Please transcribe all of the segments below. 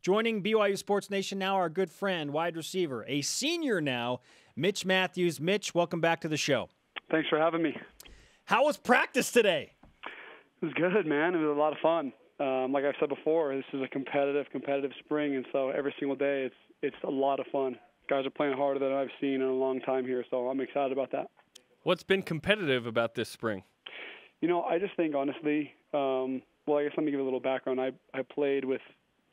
Joining BYU Sports Nation now, our good friend, wide receiver, a senior now, Mitch Mathews. Mitch, welcome back to the show. Thanks for having me. How was practice today? It was good, man. It was a lot of fun. Like I've said before, this is a competitive spring, and so every single day it's a lot of fun. Guys are playing harder than I've seen in a long time here, so I'm excited about that. What's been competitive about this spring? You know, I just think, honestly, well, I guess let me give a little background. I played with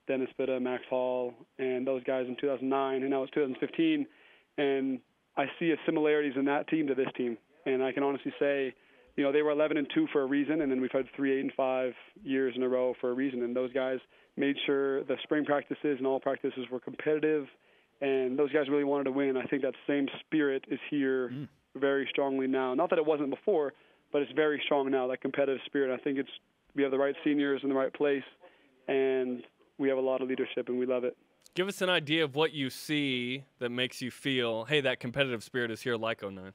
Dennis Bitta, Max Hall, and those guys in 2009, and now it's 2015, and I see similarities in that team to this team. And I can honestly say, you know, they were 11-2 for a reason, and then we've had 3 8-5 years in a row for a reason. And those guys made sure the spring practices and all practices were competitive, and those guys really wanted to win. I think that same spirit is here very strongly now. Not that it wasn't before, but it's very strong now, that competitive spirit. I think we have the right seniors in the right place, and we have a lot of leadership, and we love it. Give us an idea of what you see that makes you feel, hey, that competitive spirit is here like 09.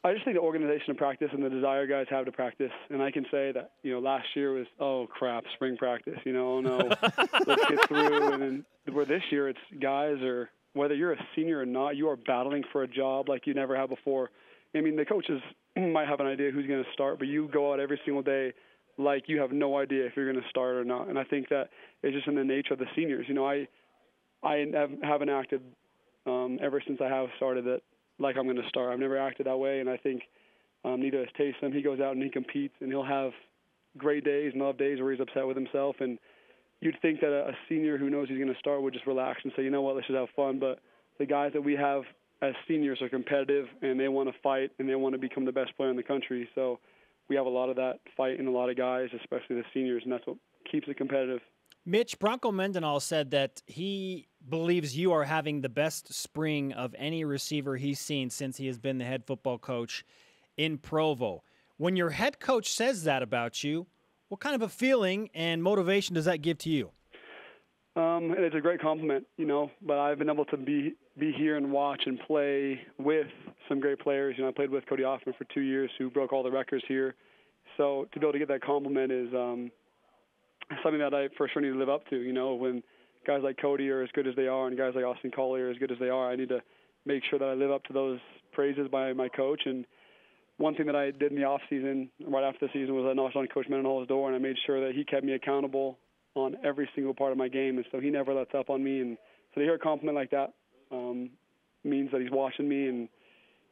I just think the organization of practice and the desire guys have to practice. And I can say that, you know, last year was, oh, crap, spring practice. You know, oh, no, let's get through. And then where this year it's guys are, whether you're a senior or not, you are battling for a job like you never have before. I mean, the coaches might have an idea who's going to start, but you go out every single day like you have no idea if you're going to start or not. And I think that is just in the nature of the seniors. You know, I haven't acted ever since I have started that like I'm going to start. I've never acted that way, and I think neither has Taysom. He goes out and he competes, and he'll have great days and off days where he's upset with himself. And you'd think that a senior who knows he's going to start would just relax and say, you know what, let's just have fun. But the guys that we have as seniors are competitive, and they want to fight, and they want to become the best player in the country. So we have a lot of that fight in a lot of guys, especially the seniors, and that's what keeps it competitive. Mitch, Bronco Mendenhall said that he believes you are having the best spring of any receiver he's seen since he has been the head football coach in Provo. When your head coach says that about you, what kind of a feeling and motivation does that give to you? It's a great compliment, you know, but I've been able to be here and watch and play with some great players. You know, I played with Cody Hoffman for 2 years, who broke all the records here. So to be able to get that compliment is something that I for sure need to live up to. You know, when guys like Cody are as good as they are and guys like Austin Collier are as good as they are, I need to make sure that I live up to those praises by my coach. And one thing that I did in the off season, right after the season, was I knocked on Coach Mendenhall's door, and I made sure that he kept me accountable on every single part of my game, and so he never lets up on me. And so to hear a compliment like that means that he's watching me, and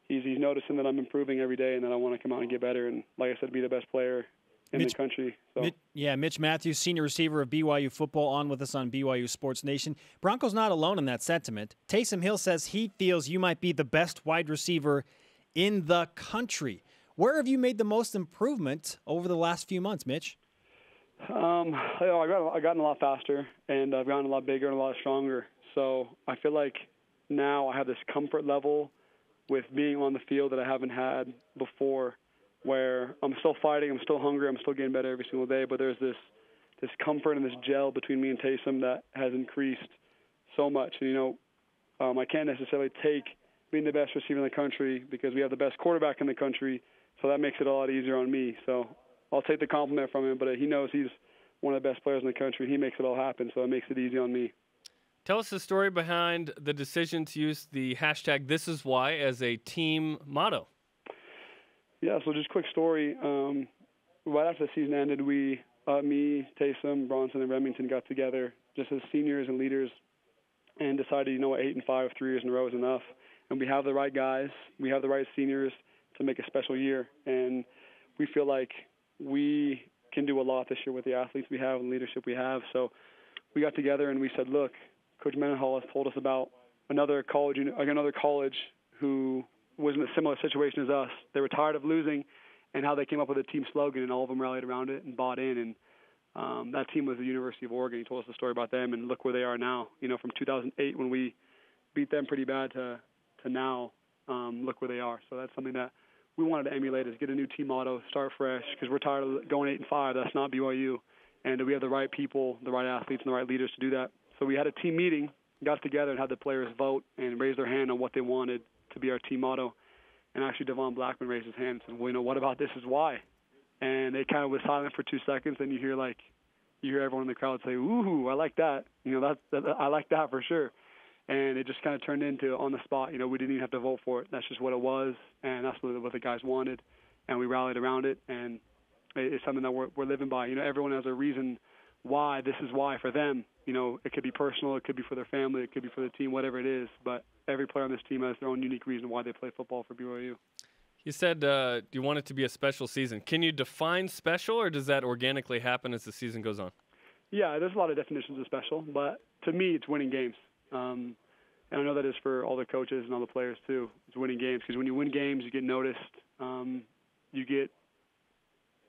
he's noticing that I'm improving every day and that I want to come out and get better and, like I said, be the best player in the country. So. Mitch Mathews, senior receiver of BYU football, on with us on BYU Sports Nation. Bronco's not alone in that sentiment. Taysom Hill says he feels you might be the best wide receiver in the country. Where have you made the most improvement over the last few months, Mitch? I've gotten a lot faster, and I've gotten a lot bigger and a lot stronger. So I feel like now I have this comfort level with being on the field that I haven't had before, where I'm still fighting, I'm still hungry, I'm still getting better every single day, but there's this comfort and this gel between me and Taysom that has increased so much. And, you know, I can't necessarily take being the best receiver in the country because we have the best quarterback in the country, so that makes it a lot easier on me. So I'll take the compliment from him, but he knows he's one of the best players in the country. He makes it all happen, so it makes it easy on me. Tell us the story behind the decision to use the hashtag #ThisIsWhy as a team motto. Yeah, so just a quick story. Right after the season ended, me, Taysom, Bronson, and Remington got together just as seniors and leaders and decided, you know what, 8-5, 3 years in a row is enough. And we have the right guys, we have the right seniors to make a special year. And we feel like we can do a lot this year with the athletes we have and leadership we have. So we got together and we said, look, Coach Mendenhall has told us about another college who was in a similar situation as us. They were tired of losing, and how they came up with a team slogan, and all of them rallied around it and bought in. And that team was the University of Oregon. He told us the story about them, and look where they are now. You know, from 2008 when we beat them pretty bad to now, look where they are. So that's something that we wanted to emulate, is get a new team motto, start fresh, because we're tired of going 8-5. That's not BYU. And we have the right people, the right athletes, and the right leaders to do that. So we had a team meeting, got together and had the players vote and raise their hand on what they wanted to be our team motto. And actually Devon Blackman raised his hand and said, well, you know, what about this is why? And they kind of was silent for 2 seconds, and you hear like, you hear everyone in the crowd say, "Ooh, I like that." I like that for sure. And it just kind of turned into on the spot. We didn't even have to vote for it. That's just what it was, and that's what the guys wanted, and we rallied around it. And it's something that we're living by. Everyone has a reason why. This is why for them. It could be personal, it could be for their family, it could be for the team, whatever it is. But every player on this team has their own unique reason why they play football for BYU. You said you want it to be a special season. Can you define special, or does that organically happen as the season goes on? Yeah, there's a lot of definitions of special, but to me, it's winning games. And I know that is for all the coaches and all the players too. It's winning games, because when you win games, you get noticed. You get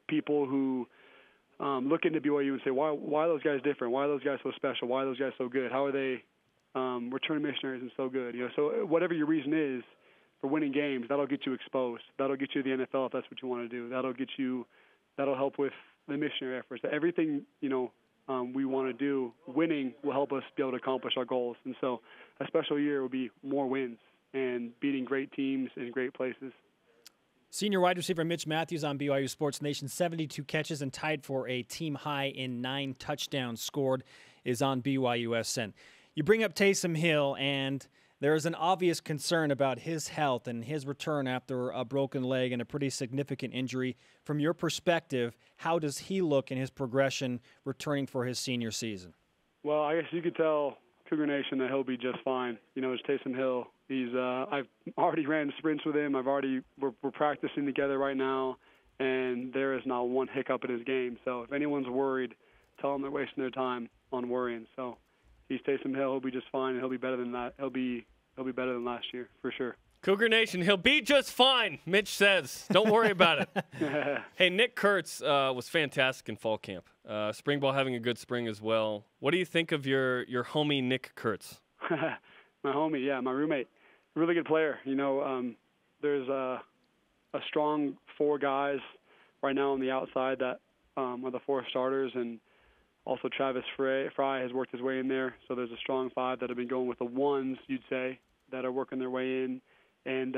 people who look into BYU and say, why are those guys different? Why are those guys so special? Why are those guys so good? How are they return missionaries and so good? So whatever your reason is for winning games, that'll get you exposed. That'll get you to the NFL if that's what you want to do. That'll help with the missionary efforts. Everything, we want to do, winning will help us be able to accomplish our goals. And so a special year will be more wins and beating great teams in great places. Senior wide receiver Mitch Mathews on BYU Sports Nation, 72 catches and tied for a team high in 9 touchdowns scored, is on BYUSN. You bring up Taysom Hill, and there is an obvious concern about his health and his return after a broken leg and a pretty significant injury. From your perspective, how does he look in his progression returning for his senior season? Well, I guess you could tell Cougar Nation that he'll be just fine. It's Taysom Hill. I've already ran sprints with him. We're practicing together right now, and there is not one hiccup in his game. So if anyone's worried, tell them they're wasting their time on worrying. So he's Taysom Hill. He'll be just fine, and he'll be better than that. He'll be better than last year for sure. Cougar Nation, he'll be just fine, Mitch says. Don't worry about it. Hey, Nick Kurtz was fantastic in fall camp. Spring ball having a good spring as well. What do you think of your homie Nick Kurtz? My homie, yeah, my roommate. Really good player. There's a strong 4 guys right now on the outside that are the 4 starters, and also Travis Fry has worked his way in there. So there's a strong 5 that have been going with the ones, you'd say, that are working their way in. And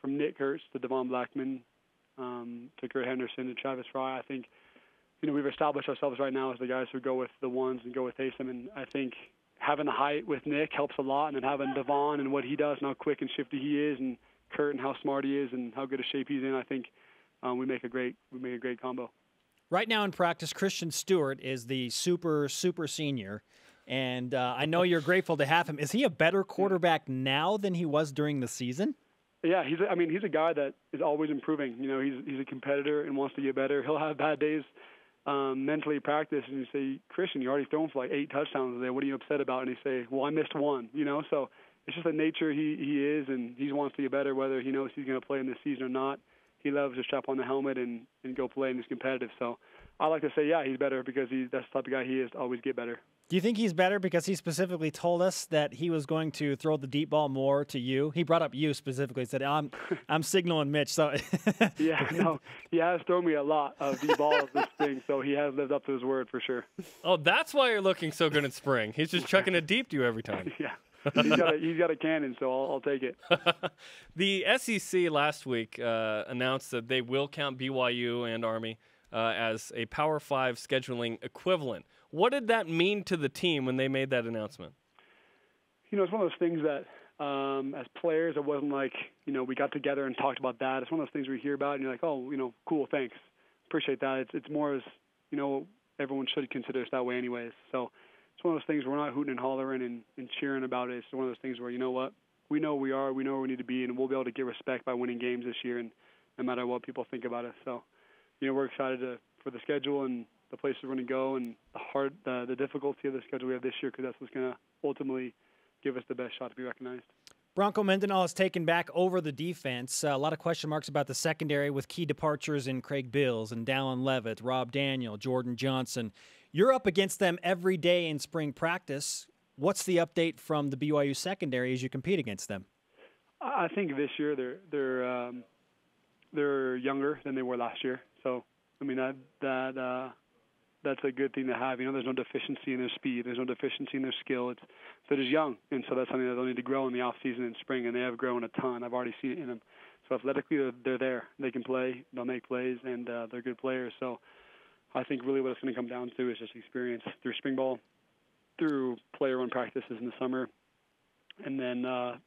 from Nick Kurtz to Devon Blackman to Kurt Henderson to Travis Fry, I think we've established ourselves right now as the guys who go with the ones and go with Taysom. And I think having the height with Nick helps a lot, and then having Devon and what he does and how quick and shifty he is, and Kurt and how smart he is and how good a shape he's in, I think we make a great combo. Right now in practice, Christian Stewart is the super senior, and I know you're grateful to have him. Is he a better quarterback now than he was during the season? Yeah, he's a guy that is always improving. He's a competitor and wants to get better. He'll have bad days mentally practice, and you say, Christian, you already thrown for like 8 touchdowns today. What are you upset about? And he say, well, I missed 1. So it's just the nature he is, and he wants to get better, whether he knows he's going to play in this season or not. He loves to strap on the helmet and go play, and he's competitive. So I like to say, yeah, he's better because that's the type of guy he is to always get better. Do you think he's better because he specifically told us that he was going to throw the deep ball more to you? He brought up you specifically. He said, I'm signaling Mitch. So yeah, no, he has thrown me a lot of deep balls this spring, so he has lived up to his word for sure. Oh, that's why you're looking so good in spring. He's just chucking it deep to you every time. Yeah. He's got a cannon, so I'll take it. The SEC last week announced that they will count BYU and Army as a Power 5 scheduling equivalent. What did that mean to the team when they made that announcement? It's one of those things that as players, it wasn't like, we got together and talked about that. It's one of those things we hear about, and you're like, oh, cool, thanks. Appreciate that. It's more as, everyone should consider us that way anyways. So it's one of those things where we're not hooting and hollering and cheering about it. It's one of those things where, we know we know where we need to be, and we'll be able to get respect by winning games this year, and no matter what people think about us. So, we're excited for the schedule and the places we're going to go, and the difficulty of the schedule we have this year, because that's what's going to ultimately give us the best shot to be recognized. Bronco Mendenhall has taken back over the defense. A lot of question marks about the secondary with key departures in Craig Bills and Dallin Levitt, Rob Daniel, Jordan Johnson. You're up against them every day in spring practice. What's the update from the BYU secondary as you compete against them? I think this year they're younger than they were last year. So, that's a good thing to have. There's no deficiency in their speed. There's no deficiency in their skill. They're just young, and so that's something that they'll need to grow in the off season and spring, and they have grown a ton. I've already seen it in them. So athletically, they're there. They can play. They'll make plays, and they're good players. So I think really what it's going to come down to is just experience through spring ball, through player run practices in the summer, and then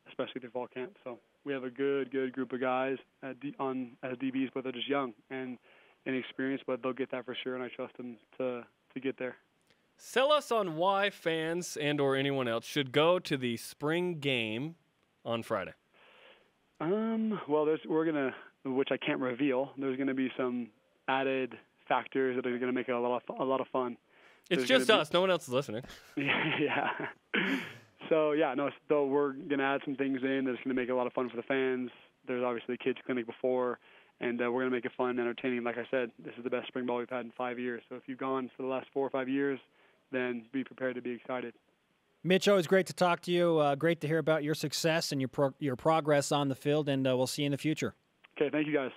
especially through fall camp. So we have a good group of guys as DBs, but they're just young and inexperienced, but they'll get that for sure, and I trust them to get there. Sell us on why fans and or anyone else should go to the spring game on Friday. Well, we're gonna, which I can't reveal. There's gonna be some added factors that are gonna make it a lot of fun. It's just us. No one else is listening. Yeah. So we're gonna add some things in that's gonna make it a lot of fun for the fans. There's obviously the kids clinic before, and we're gonna make it fun, entertaining. Like I said, this is the best spring ball we've had in 5 years. So if you've gone for the last 4 or 5 years, then be prepared to be excited. Mitch, always great to talk to you. Great to hear about your success and your progress on the field, and we'll see you in the future. Okay, thank you guys.